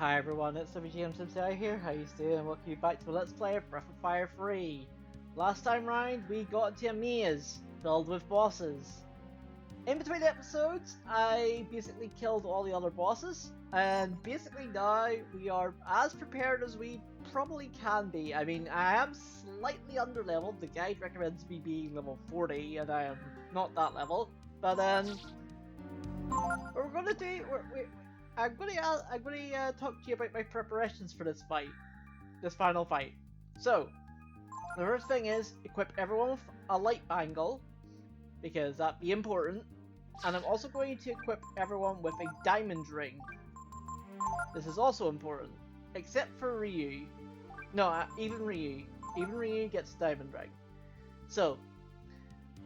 Hi everyone, it's WGM here, how you doing? Welcome you back to Let's Play Breath of Fire 3. Last time round, we got into a maze filled with bosses. In between episodes, I basically killed all the other bosses, and basically now we are as prepared as we probably can be. I mean, I am slightly underleveled. The guide recommends me being level 40, and I am not that level. But what we're gonna do, I'm gonna talk to you about my preparations for this fight, this final fight. So, the first thing is equip everyone with a light bangle, because that'd be important. And I'm also going to equip everyone with a diamond ring. This is also important, except for Ryu. No, even Ryu. Even Ryu gets a diamond ring. So,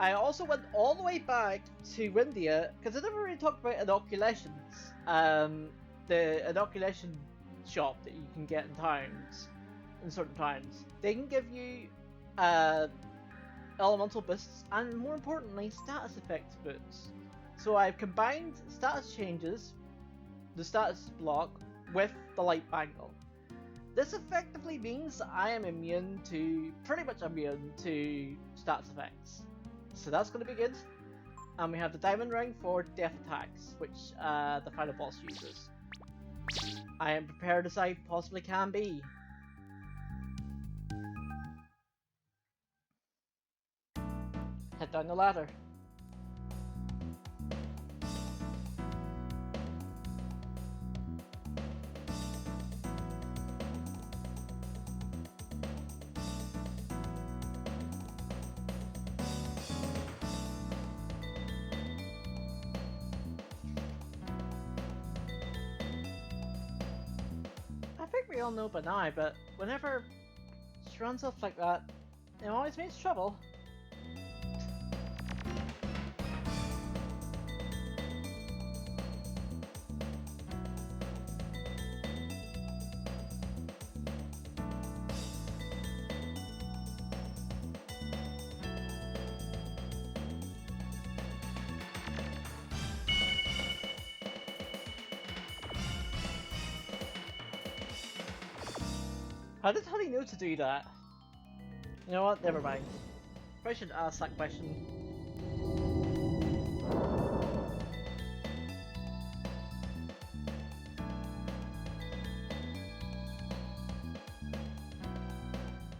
I also went all the way back to India, because I never really talked about inoculations. The inoculation shop that you can get in towns, in certain towns. They can give you elemental boosts, and more importantly, status effects boosts. So I've combined status changes, the status block, with the light bangle. This effectively means I am pretty much immune to status effects. So that's going to be good. And we have the diamond ring for death attacks, which the final boss uses. I am prepared as I possibly can be. Head down the ladder. I think we all know by now, but whenever she runs off like that, it always means trouble. How did Honey know to do that? You know what? Never mind. Probably should ask that question.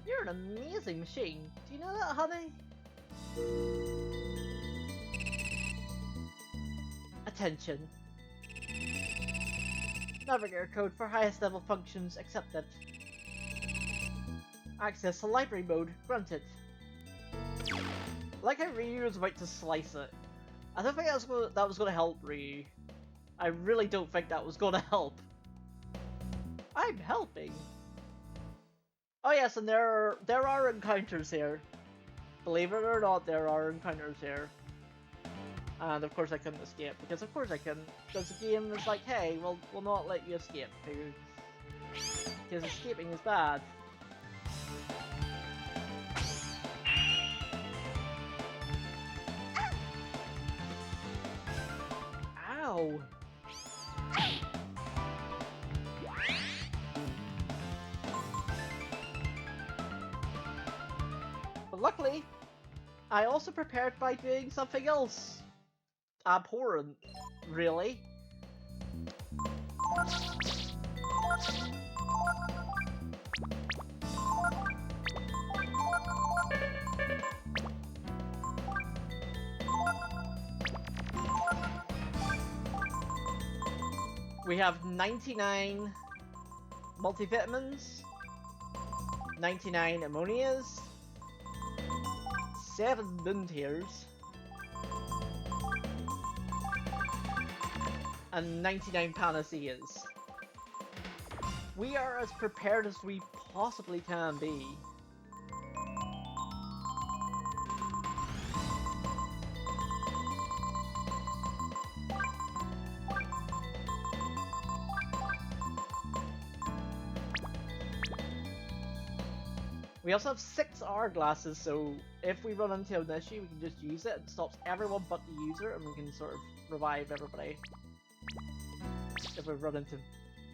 You're an amazing machine. Do you know that, Honey? Attention. Navigator code for highest level functions accepted. Access to library mode granted. Like how Ryu was about to slice it. I don't think that was going to help Ryu. I really don't think that was going to help. I'm helping. Oh yes, and there are encounters here. Believe it or not, there are encounters here. And of course I couldn't escape, because of course I couldn't. Because the game is like, hey, we'll not let you escape, because escaping is bad. Ow! But luckily, I also prepared by doing something else abhorrent, really. We have 99 multivitamins, 99 ammonias, 7 moon tears, and 99 panaceas. We are as prepared as we possibly can be. We also have 6 hourglasses, so if we run into an issue, we can just use it. It stops everyone but the user, and we can sort of revive everybody if we run into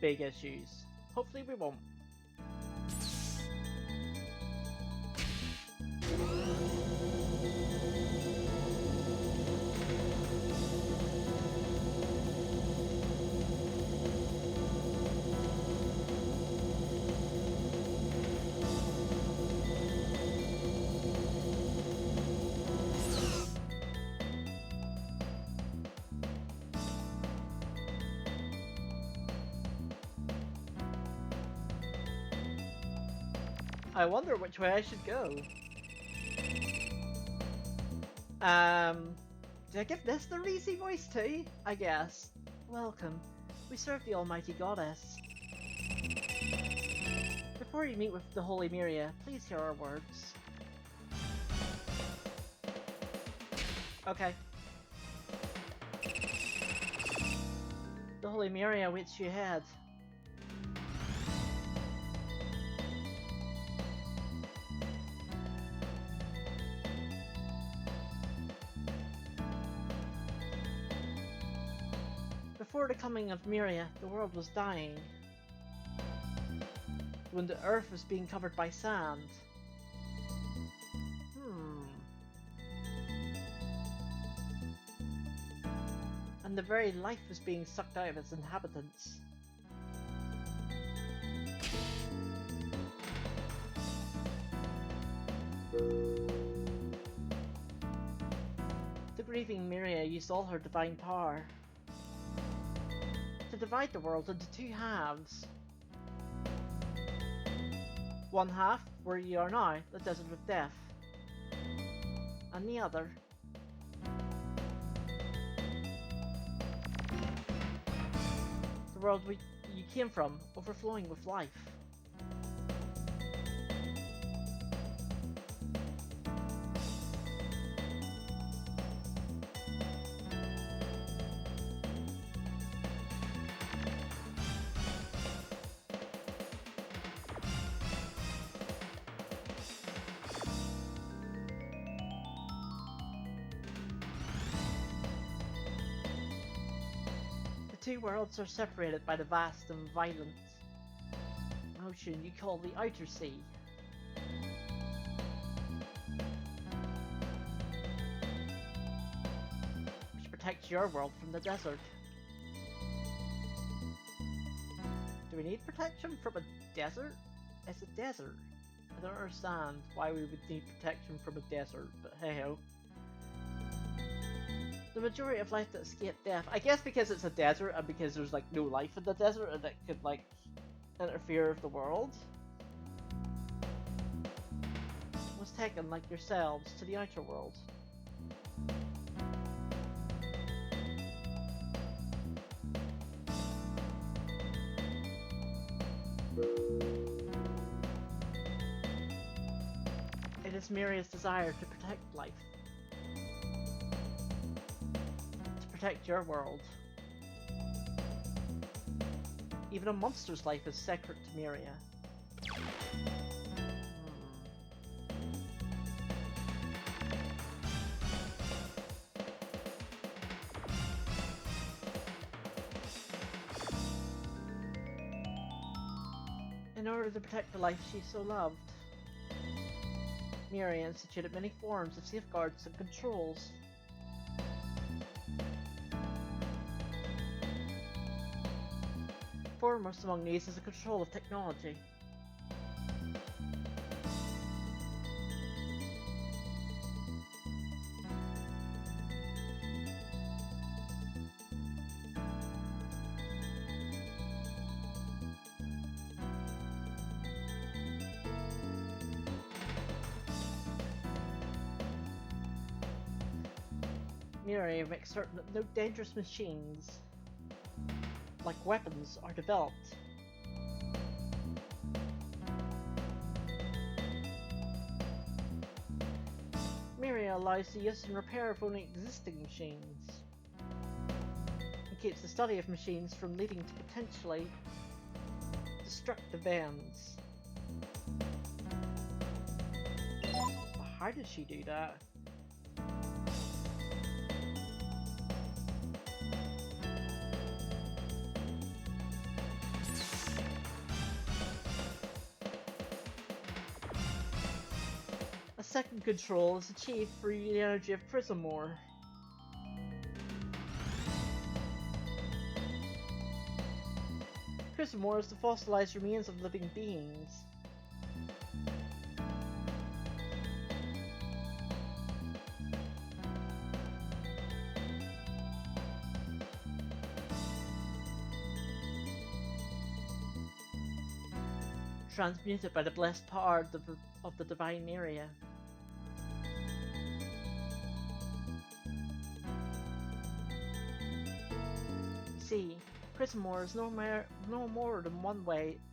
big issues. Hopefully we won't. I wonder which way I should go. Did I give this the Reezy voice too? I guess. Welcome. We serve the Almighty Goddess. Before you meet with the Holy Myria, please hear our words. Okay. The Holy Myria waits you ahead. Before the coming of Myria, the world was dying. When the earth was being covered by sand. And the very life was being sucked out of its inhabitants. The grieving Myria used all her divine power to divide the world into two halves. One half, where you are now, the Desert of Death, and the other, the world you came from, overflowing with life. The two worlds are separated by the vast and violent ocean you call the Outer Sea. Which protects your world from the desert. Do we need protection from a desert? It's a desert. I don't understand why we would need protection from a desert, but hey ho. The majority of life that escaped death, I guess because it's a desert and because there's like no life in the desert and it could like interfere with the world, was taken like yourselves to the outer world. It is Myria's desire to protect life. Protect your world. Even a monster's life is sacred to Myria. In order to protect the life she so loved, Myria instituted many forms of safeguards and controls. Foremost among these is the control of technology. Myria makes certain that no dangerous machines like weapons are developed. Myria allows the use and repair of only existing machines, and keeps the study of machines from leading to potentially destructive ends. But how does she do that? second control is achieved through the energy of Prism Ore. Prism Ore is the fossilized remains of living beings. Transmuted by the blessed power of the divine Myria. See, Prism Ore is no more than one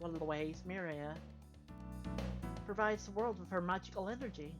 of the ways Myria provides the world with her magical energy.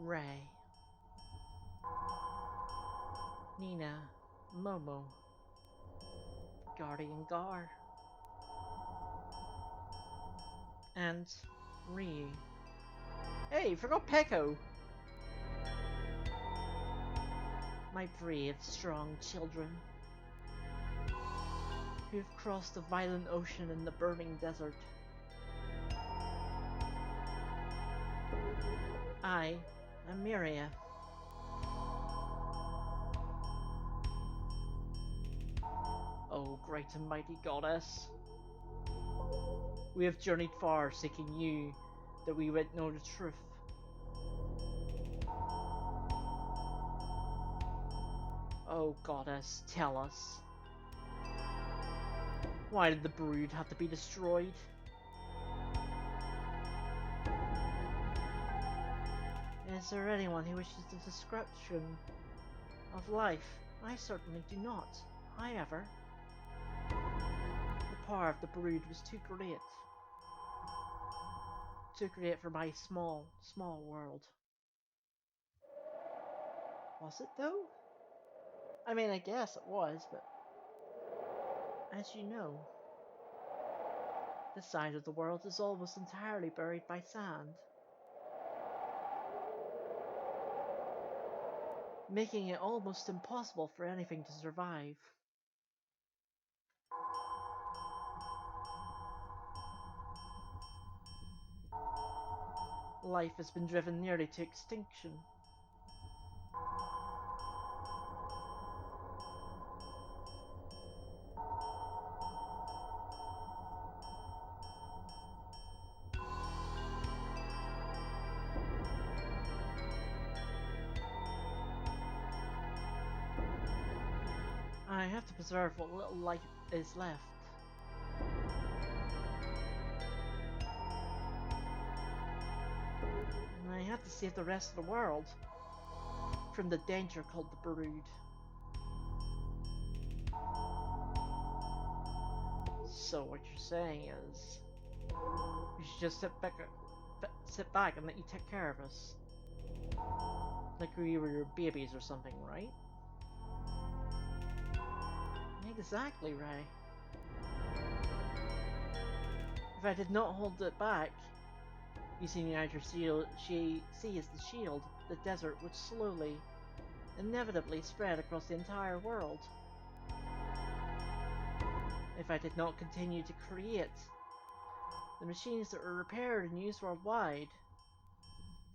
Ray, Nina, Momo, Guardian Gar, and Ryu. Hey, forgot Peko! My brave, strong children, who've crossed the violent ocean and the burning desert. I am Myria. Oh, great and mighty goddess. We have journeyed far seeking you, that we might know the truth. Oh, goddess, tell us. Why did the brood have to be destroyed? Is there anyone who wishes the description of life? I certainly do not. However, the power of the brood was too great. Too great for my small world. Was it though? I mean, I guess it was, but as you know, this side of the world is almost entirely buried by sand, making it almost impossible for anything to survive. Life has been driven nearly to extinction. I have to preserve what little life is left. And I have to save the rest of the world from the danger called the brood. So what you're saying is, we should just sit back and let you take care of us. Like we were your babies or something, right? Exactly, Ray. If I did not hold it back, using the outer sea as the shield, the desert would slowly, inevitably spread across the entire world. If I did not continue to create the machines that were repaired and used worldwide,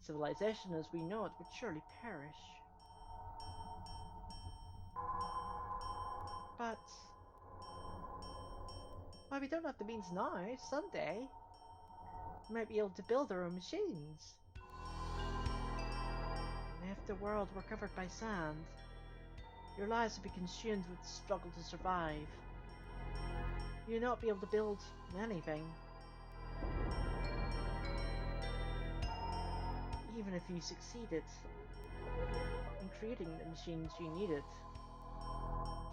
civilization as we know it would surely perish. But well, we don't have the means now. Someday, we might be able to build our own machines. And if the world were covered by sand, Your lives will be consumed with the struggle to survive. You'll not be able to build anything. Even if you succeeded in creating the machines you needed,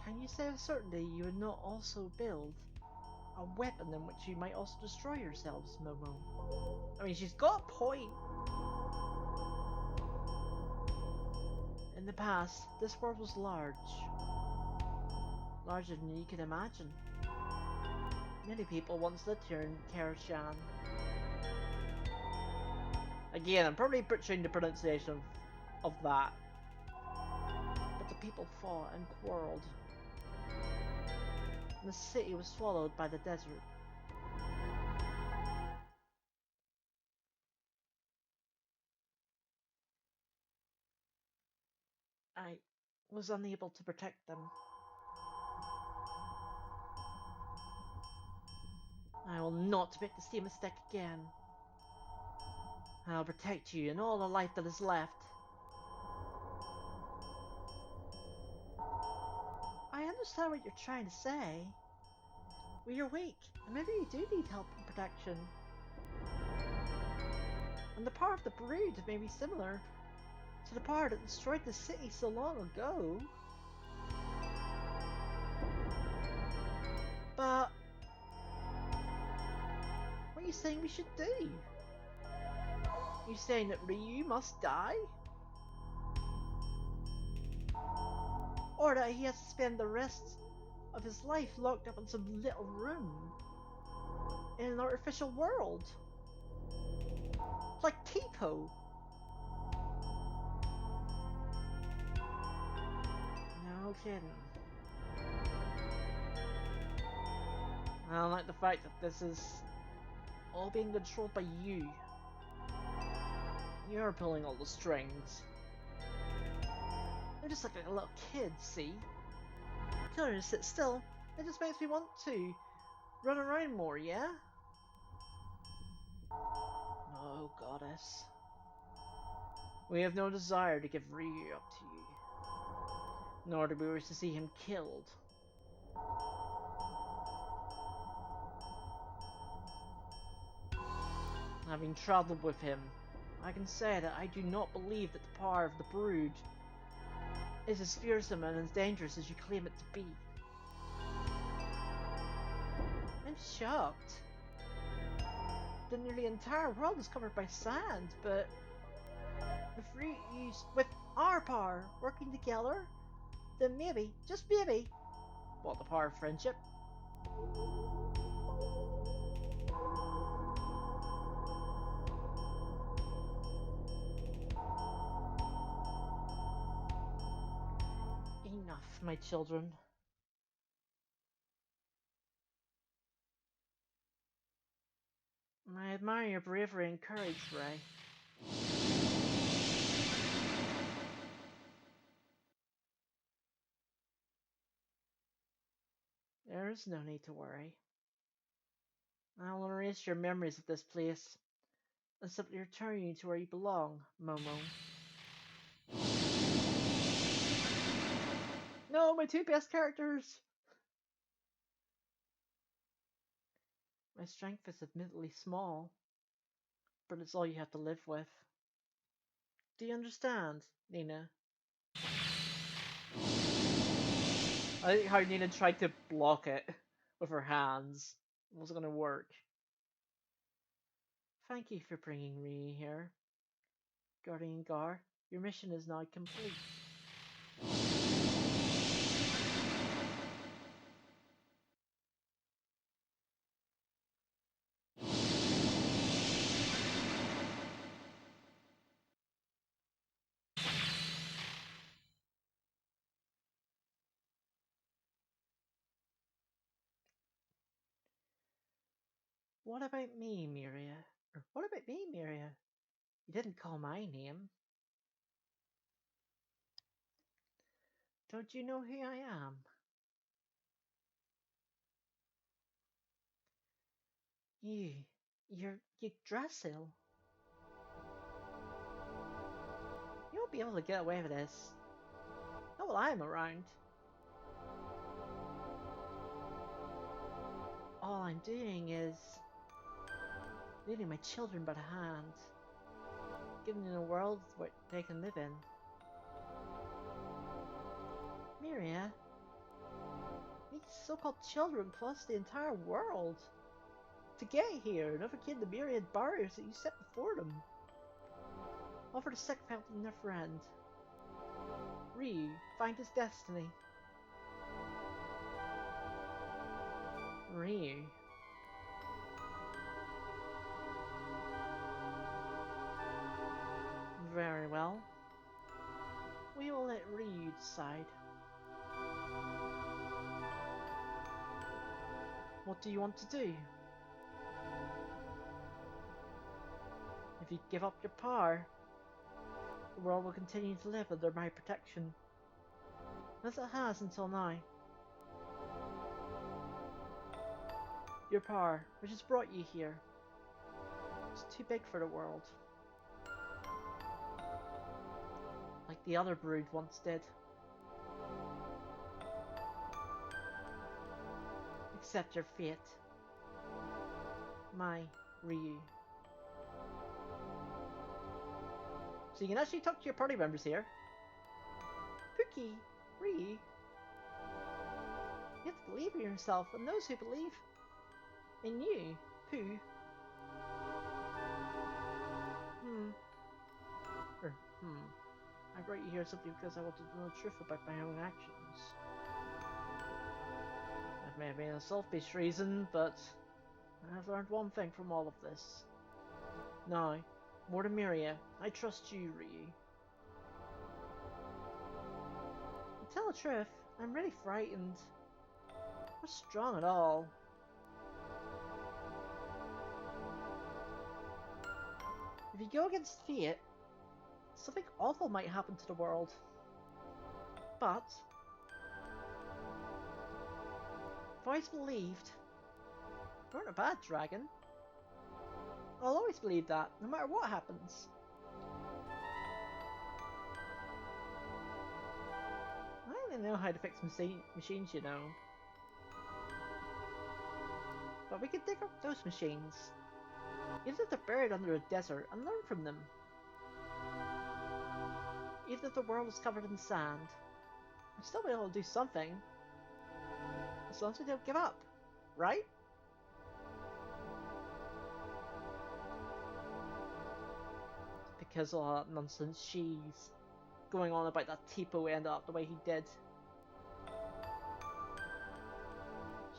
can you say with certainty you would not also build a weapon in which you might also destroy yourselves, Momo? I mean, she's got a point. In the past, this world was large. Larger than you could imagine. Many people once lived here in Karashan. Again, I'm probably butchering the pronunciation of that. But the people fought and quarreled. And the city was swallowed by the desert. I was unable to protect them. I will not make the same mistake again. I'll protect you and all the life that is left. I understand what you're trying to say. Well, you're weak, and maybe you do need help and protection. And the power of the brood may be similar to the power that destroyed the city so long ago. But what are you saying we should do? Are you saying that Ryu must die? Or that he has to spend the rest of his life locked up in some little room in an artificial world? Like Tipo. No kidding. I don't like the fact that this is all being controlled by you. You're pulling all the strings. I'm just like a little kid, see? Tell her to sit still. It just makes me want to run around more, yeah? No, goddess. We have no desire to give Ryu up to you. Nor do we wish to see him killed. Having travelled with him, I can say that I do not believe that the power of the Brood is as fearsome and as dangerous as you claim it to be. I'm shocked. The nearly entire world is covered by sand, but with our power working together, then maybe, just maybe, well, the power of friendship. Enough, my children. I admire your bravery and courage, Ray. There is no need to worry. I will erase your memories of this place and simply return you to where you belong, Momo. No, my two best characters! My strength is admittedly small, but it's all you have to live with. Do you understand, Nina? I think how Nina tried to block it with her hands. It wasn't gonna work. Thank you for bringing me here, Guardian Gar. Your mission is now complete. What about me, Myria? Or what about me, Myria? You didn't call my name. Don't you know who I am? You're Yggdrasil. You won't be able to get away with this. Not while I'm around. all I'm doing is leading my children by the hand, giving them a world where they can live in. Myria, these so-called children plus the entire world. To get here and overcame the myriad barriers that you set before them. All for the sick felt in their friend. Ryu, find his destiny. Ryu. Very well. We will let Ryu decide. What do you want to do? If you give up your power, the world will continue to live under my protection, as it has until now. Your power, which has brought you here, is too big for the world. Like the other brood once did. Accept your fate. My Ryu. So you can actually talk to your party members here. Pookie, Ryu. You have to believe in yourself and those who believe in you, Pooh. I brought you here simply because I wanted to know the truth about my own actions. That may have been a selfish reason, but I have learned one thing from all of this. Now, more than Myria, I trust you, Ryu. To tell the truth, I'm really frightened. Not strong at all. If you go against fate, something awful might happen to the world. But I've always believed you weren't a bad dragon. I'll always believe that, no matter what happens. I don't know how to fix machines, you know. But we could dig up those machines, even if they're buried under a desert, and learn from them. Even if the world is covered in sand, we'll still be able to do something. As long as we don't give up, right? Because of all that nonsense she's going on about that Tipo ended up the way he did.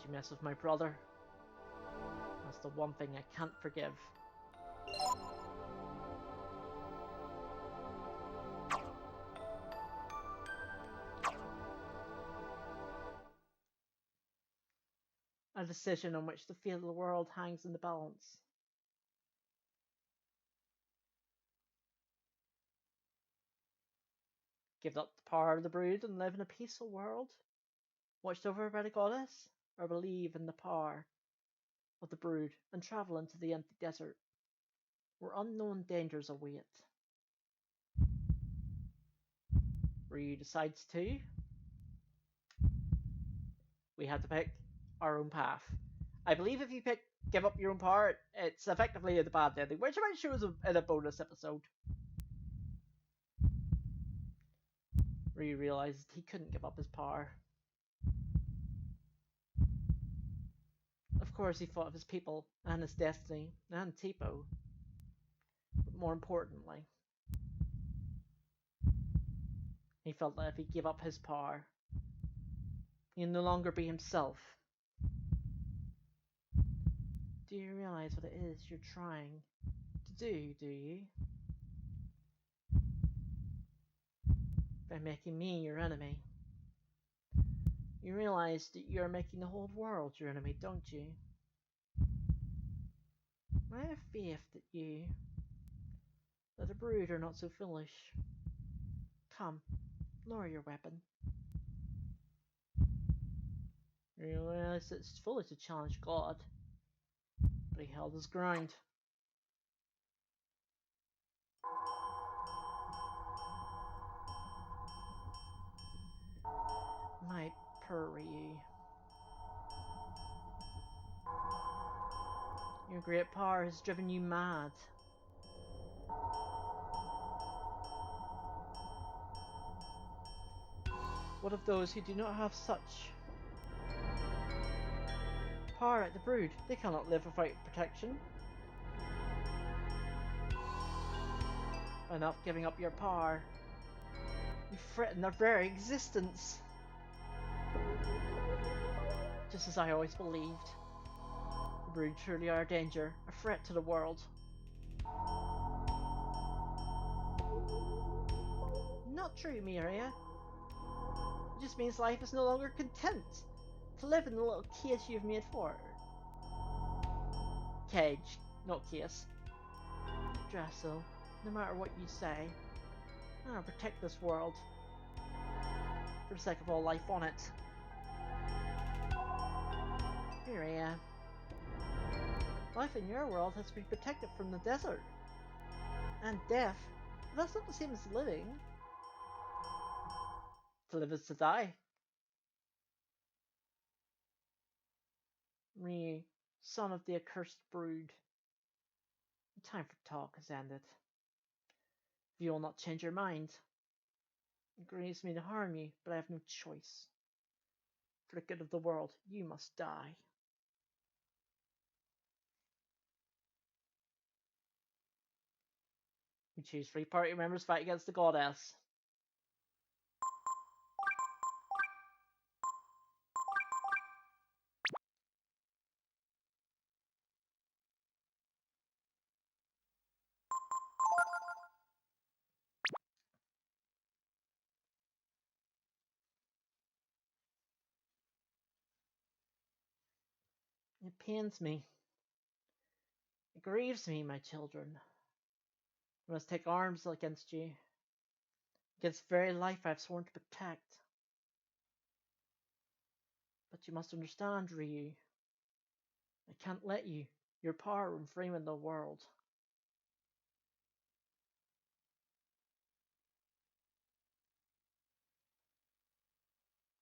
She messed with my brother. That's the one thing I can't forgive. A decision on which the fate of the world hangs in the balance. Give up the power of the brood and live in a peaceful world, watched over by the goddess, or believe in the power of the brood and travel into the empty desert, where unknown dangers await. Ryu decides to. We have to pick our own path. I believe if you give up your own power, it's effectively the bad ending, which I might show us in a bonus episode. Ryu realized he couldn't give up his power. Of course, he thought of his people and his destiny and Tipo. But more importantly, he felt that if he gave up his power, he'd no longer be himself. Do you realize what it is you're trying to do you? By making me your enemy. You realize that you're making the whole world your enemy, don't you? I have faith that the brood are not so foolish. Come, lower your weapon. You realize it's foolish to challenge God, but he held his ground. My poor Ryu. Your great power has driven you mad. What of those who do not have such power like the Brood? They cannot live without protection. By not giving up your power, you threaten their very existence. Just as I always believed. The Brood truly are a danger, a threat to the world. Not true, Myria. It just means life is no longer content to live in the little cage you've made for it. Cage, not case. Dressel, no matter what you say, I'll protect this world. For the sake of all life on it. Myria. Life in your world has to be protected from the desert. And death. But that's not the same as living. To live is to die. Me, son of the accursed Brood. The time for talk has ended. If you will not change your mind, it grieves me to harm you, but I have no choice. For the good of the world, you must die. We choose 3 party members fight against the goddess. It pains me. It grieves me, my children. I must take arms against you. Against the very life I've sworn to protect. But you must understand, Ryu. I can't let you. Your power run free in the world.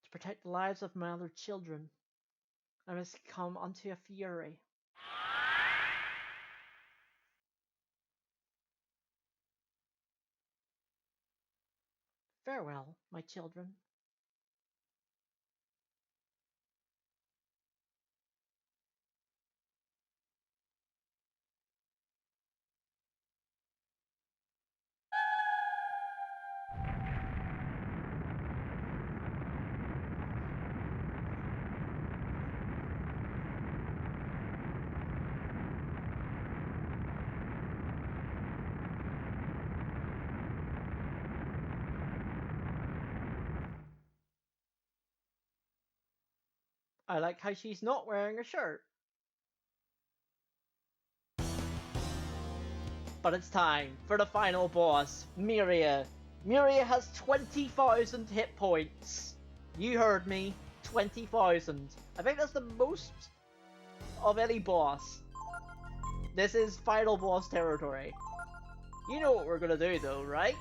To protect the lives of my other children, I must come unto a fury. Farewell, my children. I like how she's not wearing a shirt. But it's time for the final boss, Myria. Myria has 20,000 hit points. You heard me, 20,000. I think that's the most of any boss. This is final boss territory. You know what we're gonna do though, right?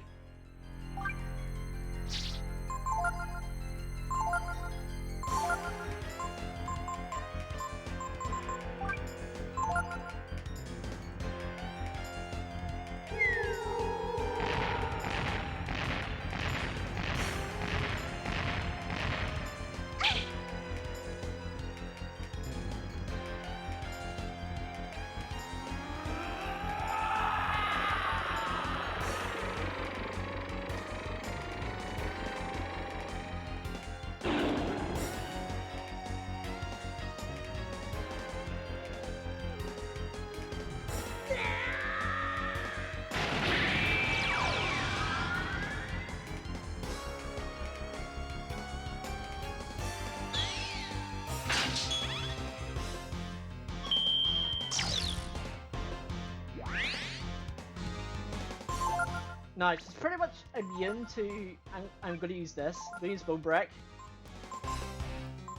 Now, she's pretty much immune to... I'm going to use this. I'm going to use Bone Break.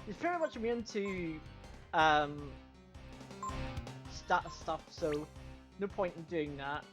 She's pretty much immune to... stat stuff, so no point in doing that.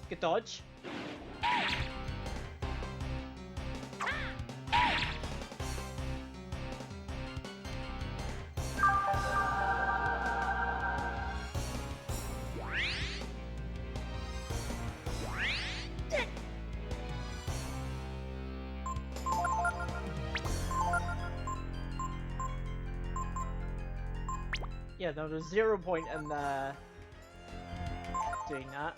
Good dodge. Yeah, no, there's 0 point in doing that.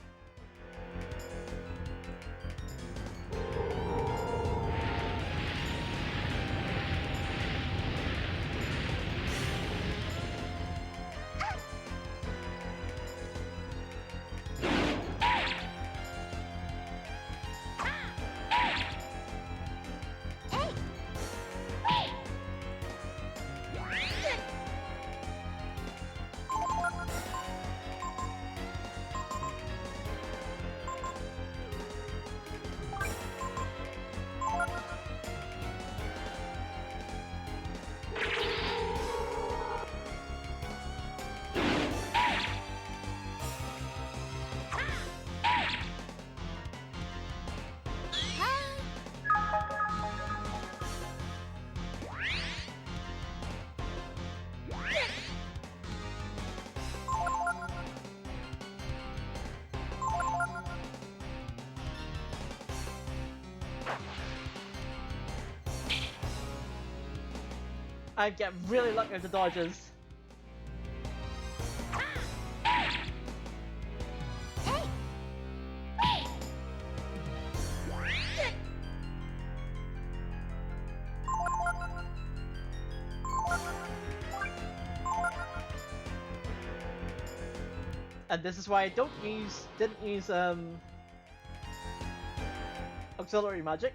I get really lucky with the dodges. And this is why I didn't use auxiliary magic.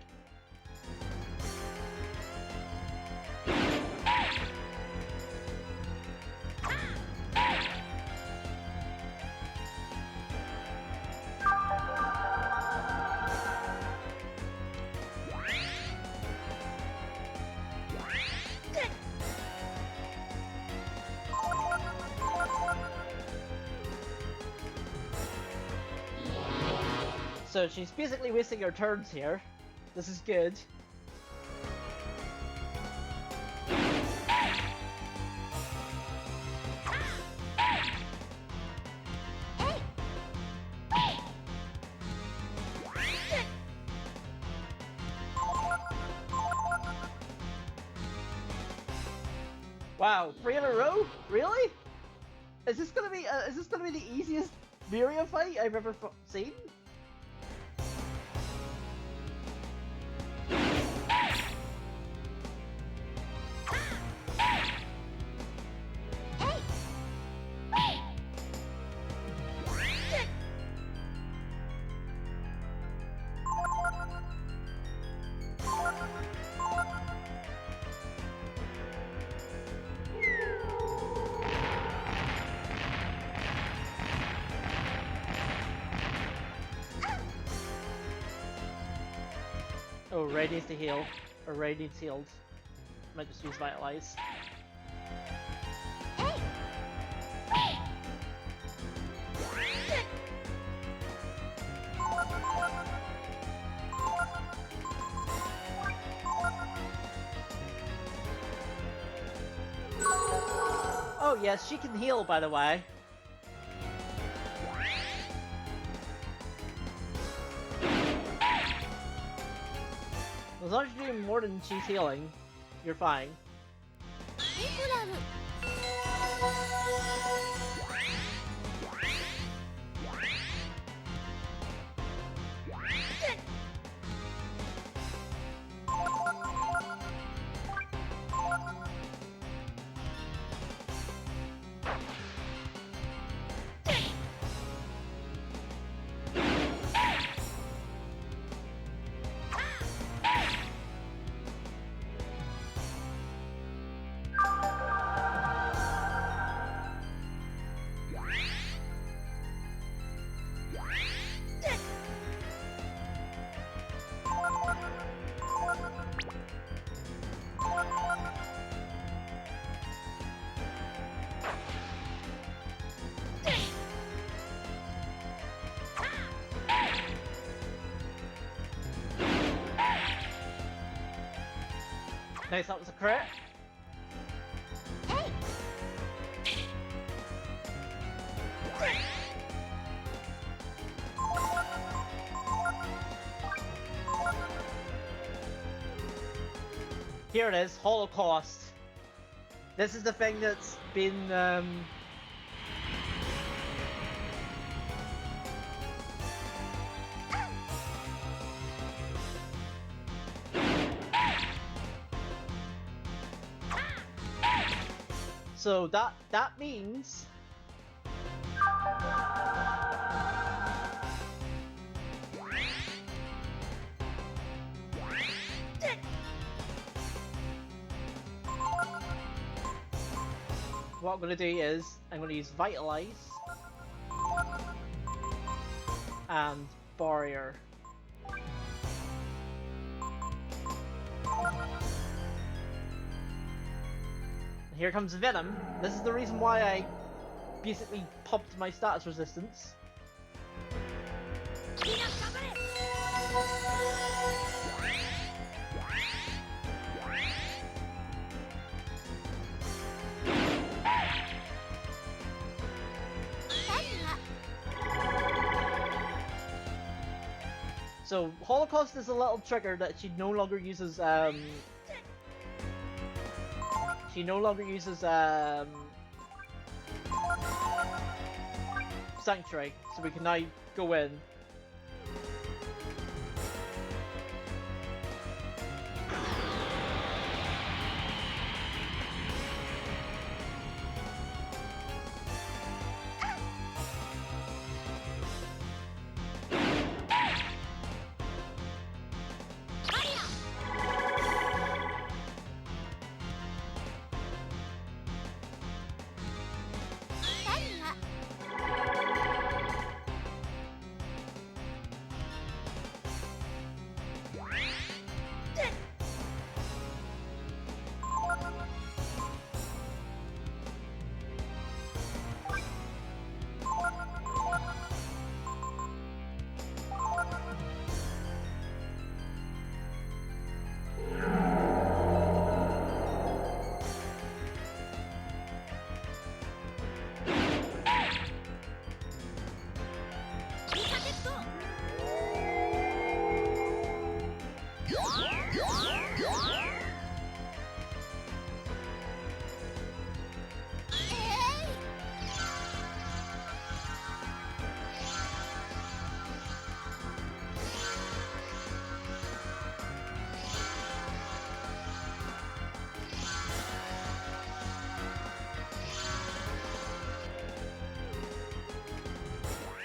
So she's basically wasting her turns here. This is good. Wow, 3 in a row? Really? Is this gonna be the easiest Myria fight I've ever seen? Oh, Ray needs to heal. Or Ray needs healed. Might just use Vitalize. Oh yes, she can heal, by the way. As long as you're doing more than she's healing, you're fine. Nice, that was a crit. Here it is, Holocaust. This is the thing that's been so that means what I'm going to do is I'm going to use Vitalize and Barrier. And here comes Venom. This is the reason why I basically pumped my status resistance. So Holocaust is a little trigger that she no longer uses Sanctuary, so we can now go in.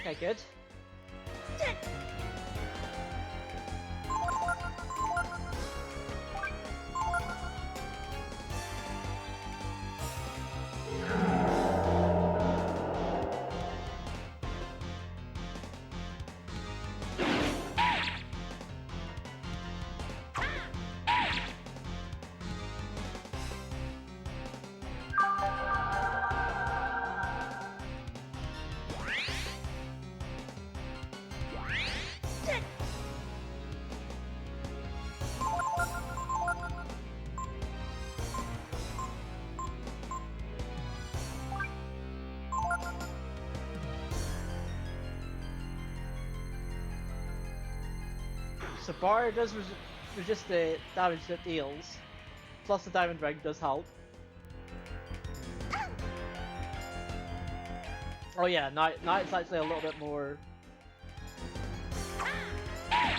Okay, good. So Barrier does resist the damage that deals, plus the Diamond Ring does help. Oh yeah, now it's actually a little bit more... I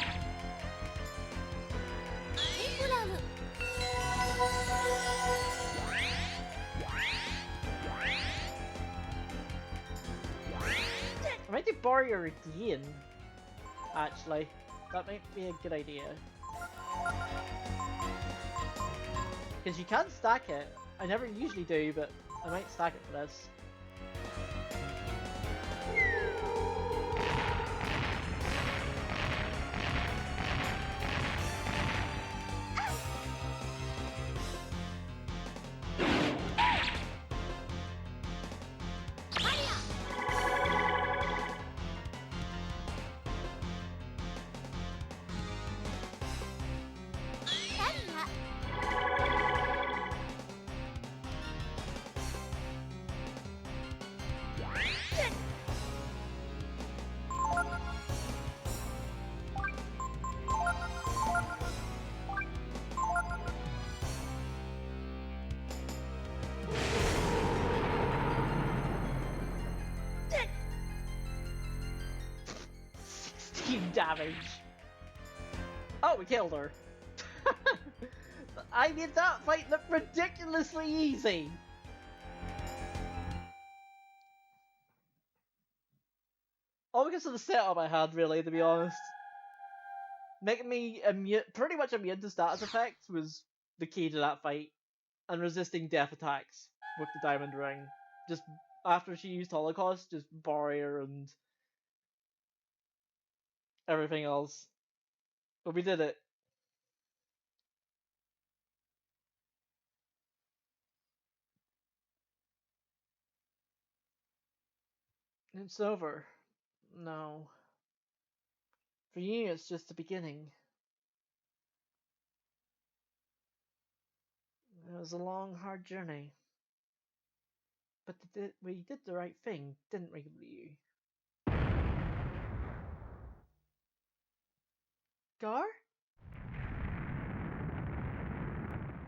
might do Barrier again, actually. That might be a good idea. Because you can stack it. I never usually do, but I might stack it for this. damage. Oh, we killed her. I made that fight look ridiculously easy. All because of the setup I had, really, to be honest. Making me pretty much immune to status effects was the key to that fight. And resisting death attacks with the diamond ring. Just after she used Holocaust, just barrier and everything else. But we did it. It's over. No. For you, it's just the beginning. It was a long, hard journey. But we did the right thing, didn't we, you? Gar?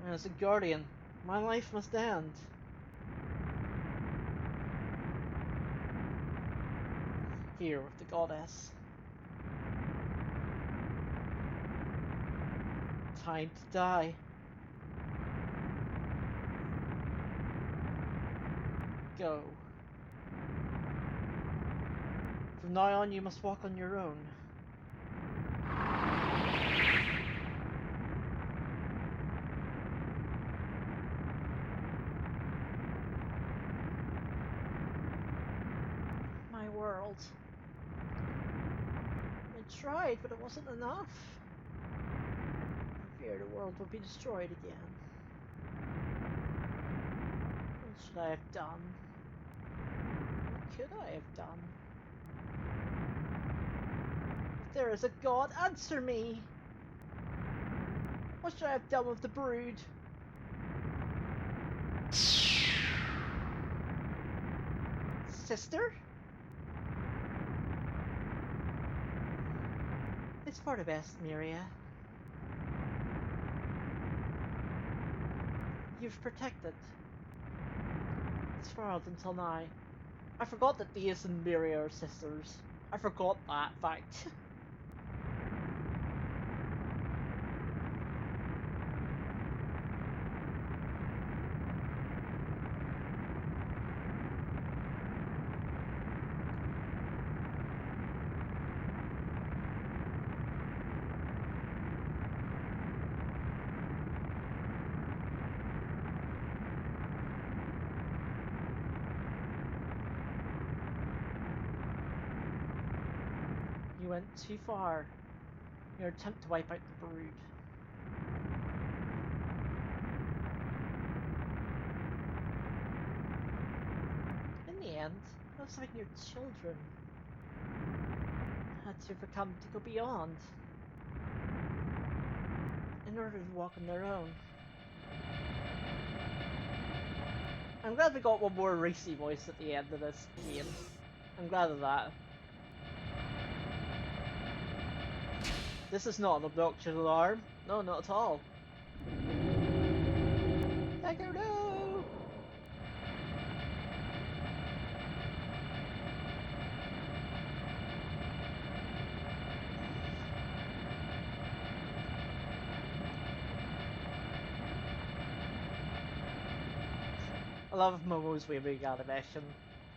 As a guardian, my life must end. Here with the goddess. Time to die. Go. From now on, you must walk on your own. My world. I tried, but it wasn't enough. I fear the world will be destroyed again. What should I have done? What could I have done? If there is a god, answer me! What should I have done with the brood? Sister? It's for the best, Myria. You've protected this world until now. I forgot that Theus and Myria are sisters. I forgot that fact. You went too far. Your attempt to wipe out the brood. In the end, I was like your children. Had to overcome to go beyond. In order to walk on their own. I'm glad we got one more racy voice at the end of this game. I'm glad of that. This is not an obnoxious alarm. No, not at all. Echo, no! I love Momo's waving animation.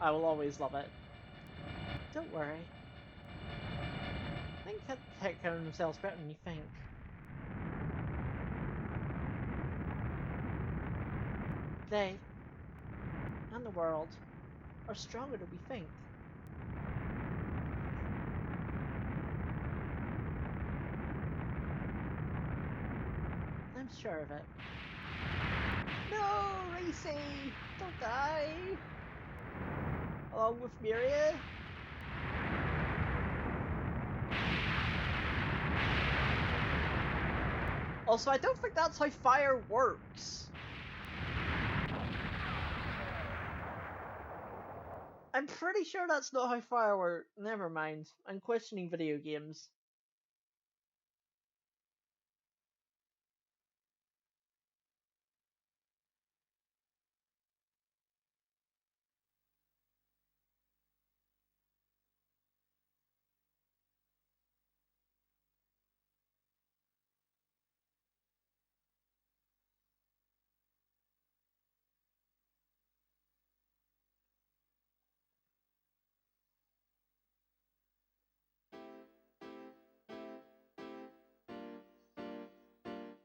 I will always love it. Don't worry. They can take care of themselves better than you think. They, and the world, are stronger than we think. I'm sure of it. No, Racy! Don't die! Along with Myria? Also, I don't think that's how fire works. I'm pretty sure that's not how fire works. Never mind. I'm questioning video games.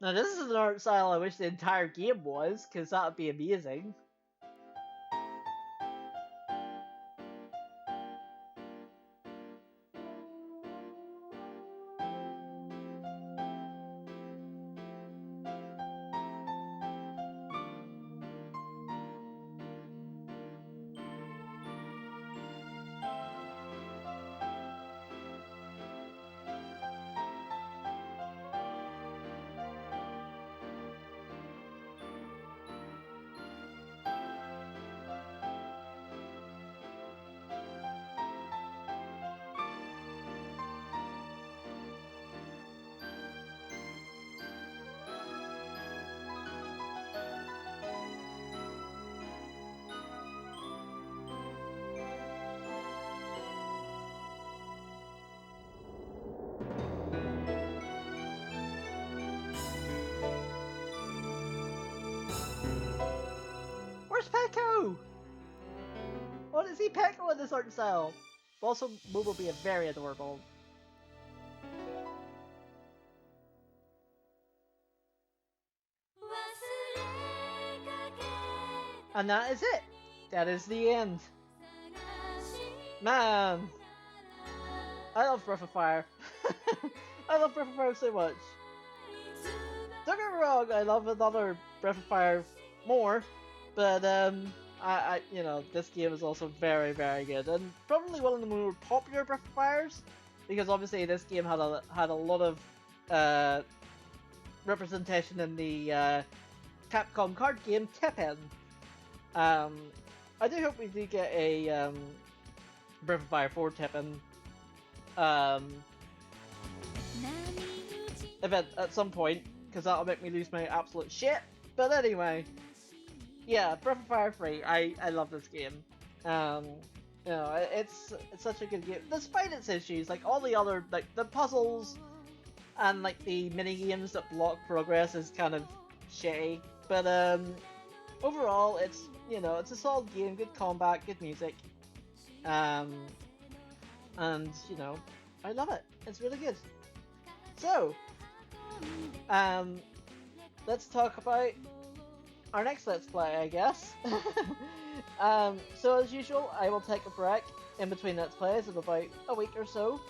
Now this is an art style I wish the entire game was, because that would be amazing. Where's Pecco? What is he Pecco in this art style? Also, Moo will be a very adorable. And that is it. That is the end. Man, I love Breath of Fire. I love Breath of Fire so much. Don't get me wrong, I love another Breath of Fire more, but you know, this game is also very, very good, and probably one of the more popular Breath of Fires, because obviously this game had a lot of representation in the Capcom card game Tekken. I do hope we do get a Breath of Fire 4 Tekken event at some point, because that'll make me lose my absolute shit. But anyway, yeah, Breath of Fire 3, I love this game. You know, it's such a good game, despite its issues. Like all the other, like the puzzles and like the mini games that block progress is kind of shitty. But overall, it's, you know, it's a solid game, good combat, good music, and you know, I love it. It's really good. So, let's talk about our next Let's Play, I guess. So as usual, I will take a break in between Let's Plays of about a week or so.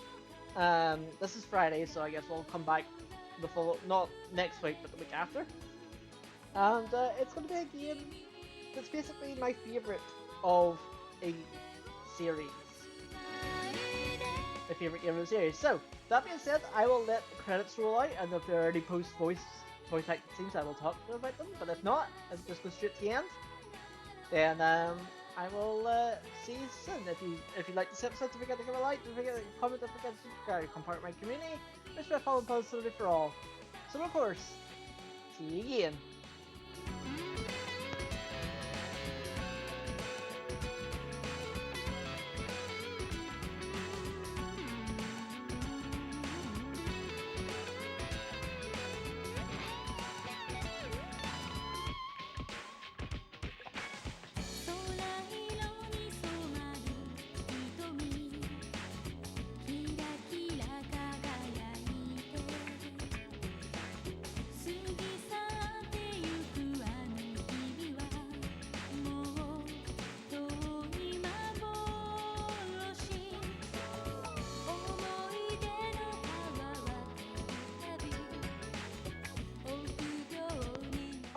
This is Friday, so I guess we'll come back the full, not next week, but the week after. And it's going to be a game that's basically my favourite of a series. My favourite game of the series. So, that being said, I will let the credits roll out, and if there are any post-voice acting scenes, I will talk about them, but if not, I'll just go straight to the end. Then, I will see you soon. If you like this episode, don't forget to give a like, don't forget to comment, don't forget to subscribe, become part of my community, wish my follow and positivity for all. So, of course, see you again.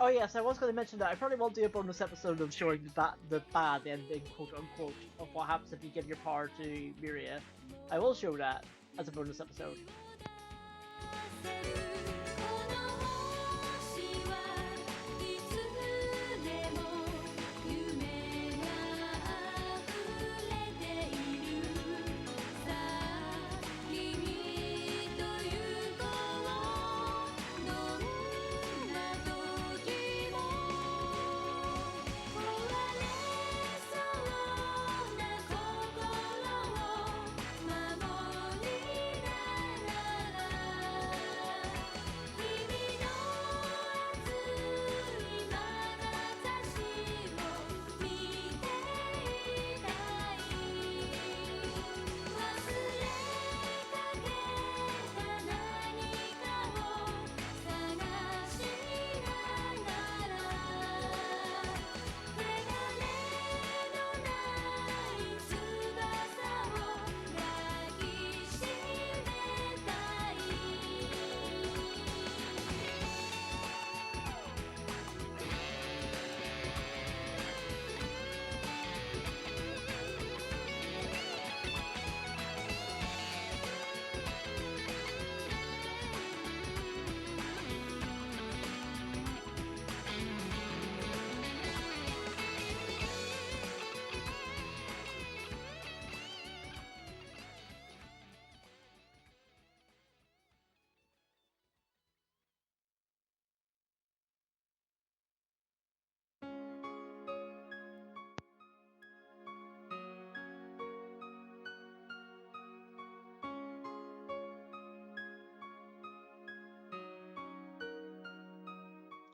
Oh yes, I was going to mention that I probably won't do a bonus episode of showing the bad ending, quote unquote, of what happens if you give your power to Myria. I will show that as a bonus episode.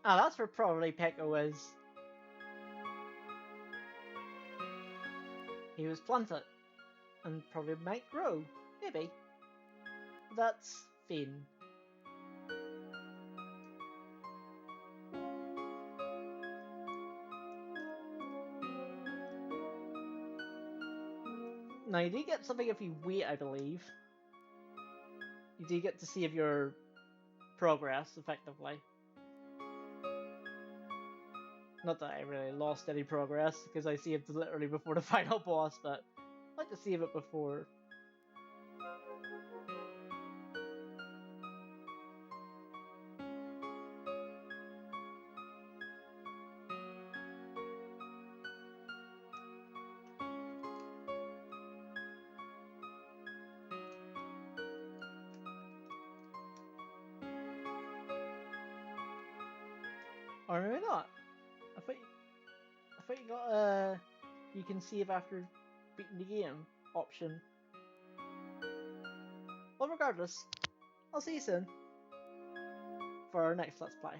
Ah, that's where probably Peko is. He was planted, and probably might grow. Maybe. That's Finn. Now, you do get something if you wait, I believe. You do get to see if your progress, effectively. Not that I really lost any progress, because I saved literally before the final boss, but I like to save it before. Or maybe not. I thought you got you can save after beating the game option. Well, regardless, I'll see you soon for our next Let's Play.